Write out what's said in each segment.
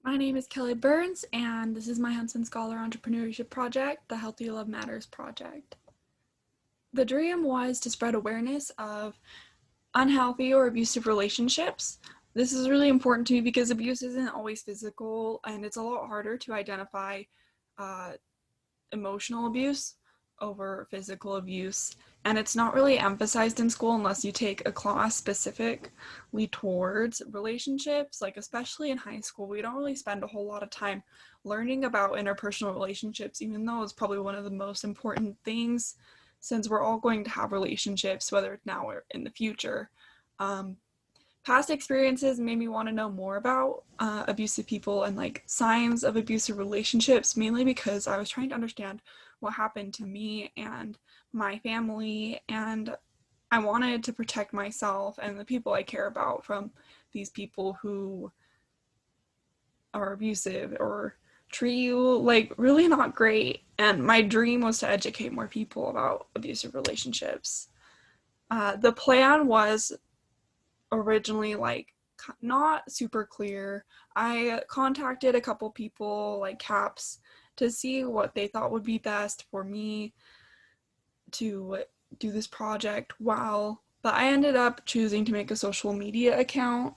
My name is Kelly Burns, and this is my Huntsman Scholar Entrepreneurship Project, the Healthy Love Matters Project. The dream was to spread awareness of unhealthy or abusive relationships. This is really important to me because abuse isn't always physical, and it's a lot harder to identify uh, emotional abuse over physical abuse. And it's not really emphasized in school unless you take a class specifically towards relationships. Like, especially in high school, we don't really spend a whole lot of time learning about interpersonal relationships, even though it's probably one of the most important things since we're all going to have relationships, whether it's now or in the future. Um, Past experiences made me want to know more about abusive people and like signs of abusive relationships, mainly because I was trying to understand what happened to me and my family, and I wanted to protect myself and the people I care about from these people who are abusive or treat you like really not great. And my dream was to educate more people about abusive relationships. The plan was originally like not super clear. I contacted a couple people like CAPS to see what they thought would be best for me to do this project while, but I ended up choosing to make a social media account,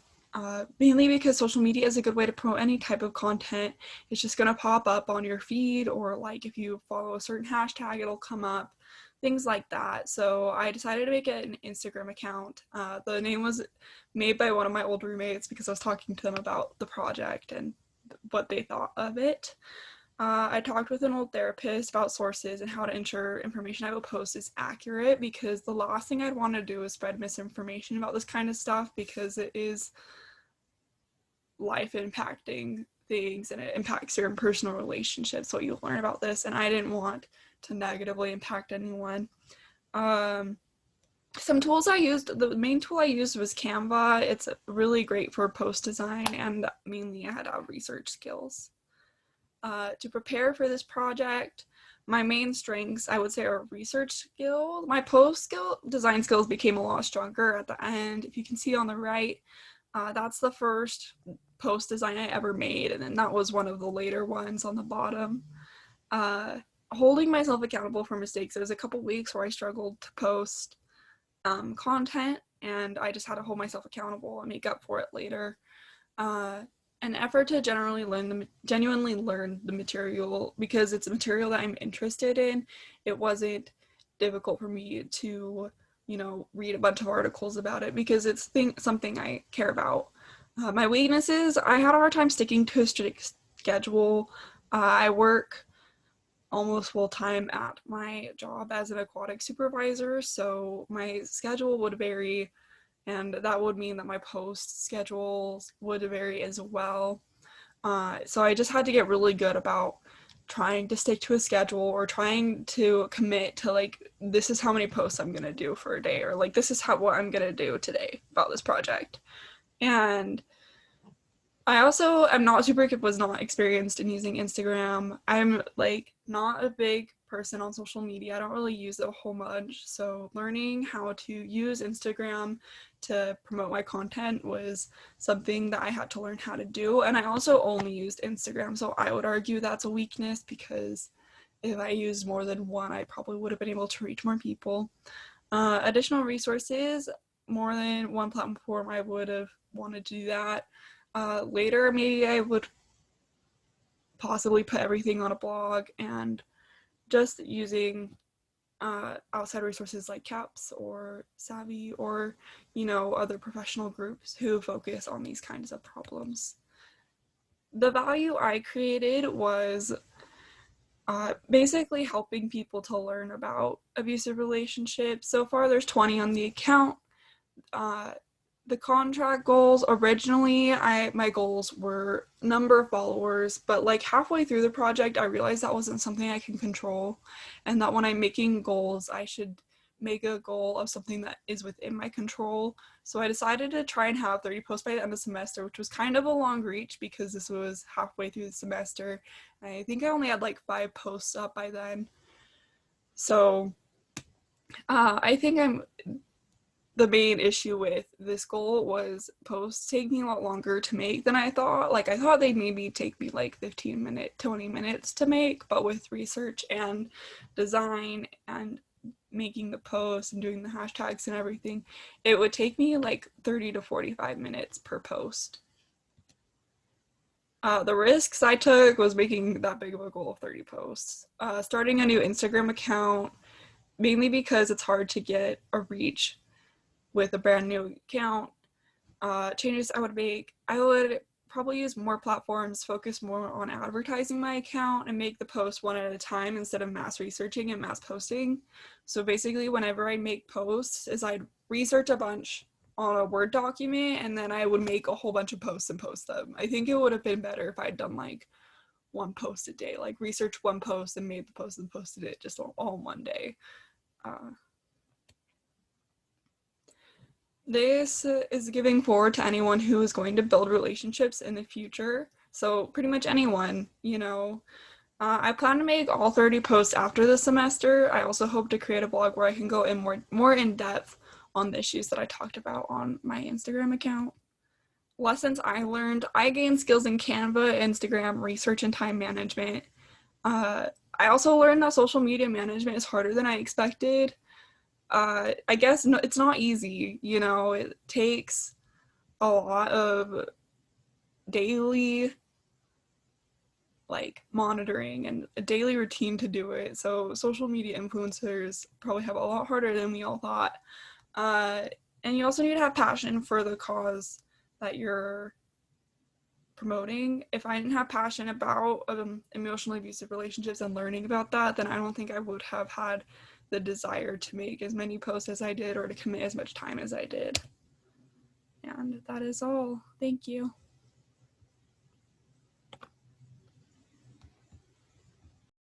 mainly because social media is a good way to promote any type of content. It's just going to pop up on your feed, or like if you follow a certain hashtag, it'll come up, things like that. So I decided to make it an Instagram account. The name was made by one of my old roommates because I was talking to them about the project and what they thought of it. I talked with an old therapist about sources and how to ensure information I will post is accurate, because the last thing I'd want to do is spread misinformation about this kind of stuff, because it is life impacting things and it impacts your personal relationships, what you learn about this, and I didn't want to negatively impact anyone. Um, some tools I used, the main tool I used was Canva. It's really great for post design, and mainly I had research skills. To prepare for this project, my main strengths, I would say, are research skill. My post skill design skills became a lot stronger at the end. If you can see on the right, that's the first post design I ever made, and then that was one of the later ones on the bottom. Uh, Holding myself accountable for mistakes. There was a couple weeks where I struggled to post content, and I just had to hold myself accountable and make up for it later. uh, an effort to genuinely learn the material, because it's a material that I'm interested in. It wasn't difficult for me to, read a bunch of articles about it because it's something I care about. My weaknesses, I had a hard time sticking to a strict schedule. I work almost full time at my job as an aquatic supervisor, so my schedule would vary, and that would mean that my post schedules would vary as well. So I just had to get really good about trying to stick to a schedule, or trying to commit to like, this is how many posts I'm gonna do for a day, or like this is what I'm gonna do today about this project. And I also am not super was not experienced in using Instagram. I'm like not a big person on social media. I don't really use it a whole much. So learning how to use Instagram to promote my content was something that I had to learn how to do. And I also only used Instagram. So I would argue that's a weakness, because if I used more than one, I probably would have been able to reach more people. Additional resources, more than one platform, I would have wanted to do that. Later, maybe I would possibly put everything on a blog, and just using outside resources like CAPS or Savvy, or other professional groups who focus on these kinds of problems. The value I created was basically helping people to learn about abusive relationships. So far, there's 20 on the account. uh, the contract goals, originally my goals were number of followers, but like halfway through the project I realized that wasn't something I can control, and that when I'm making goals I should make a goal of something that is within my control. So I decided to try and have 30 posts by the end of the semester, which was kind of a long reach because this was halfway through the semester. I think I only had like 5 posts up by then. So I think I'm the main issue with this goal was posts take me a lot longer to make than I thought. Like, I thought they'd maybe take me like 20 minutes to make, but with research and design and making the posts and doing the hashtags and everything, it would take me like 30 to 45 minutes per post. The risks I took was making that big of a goal of 30 posts. Starting a new Instagram account, mainly because it's hard to get a reach with a brand new account. Changes I would make, I would probably use more platforms, focus more on advertising my account, and make the post one at a time instead of mass researching and mass posting. So basically, whenever I make posts, is I'd research a bunch on a Word document, and then I would make a whole bunch of posts and post them. I think it would have been better if I'd done like one post a day, like research one post and made the post and posted it just all in one day. This is giving forward to anyone who is going to build relationships in the future. So pretty much anyone, you know. I plan to make all 30 posts after the semester. I also hope to create a blog where I can go in more in depth on the issues that I talked about on my Instagram account. Lessons I learned, I gained skills in Canva, Instagram, research, and time management. I also learned that social media management is harder than I expected. I guess it's not easy, you know, it takes a lot of daily like monitoring and a daily routine to do it. So social media influencers probably have a lot harder than we all thought. And you also need to have passion for the cause that you're promoting. If I didn't have passion about emotionally abusive relationships and learning about that, then I don't think I would have had the desire to make as many posts as I did or to commit as much time as I did. And that is all. Thank you.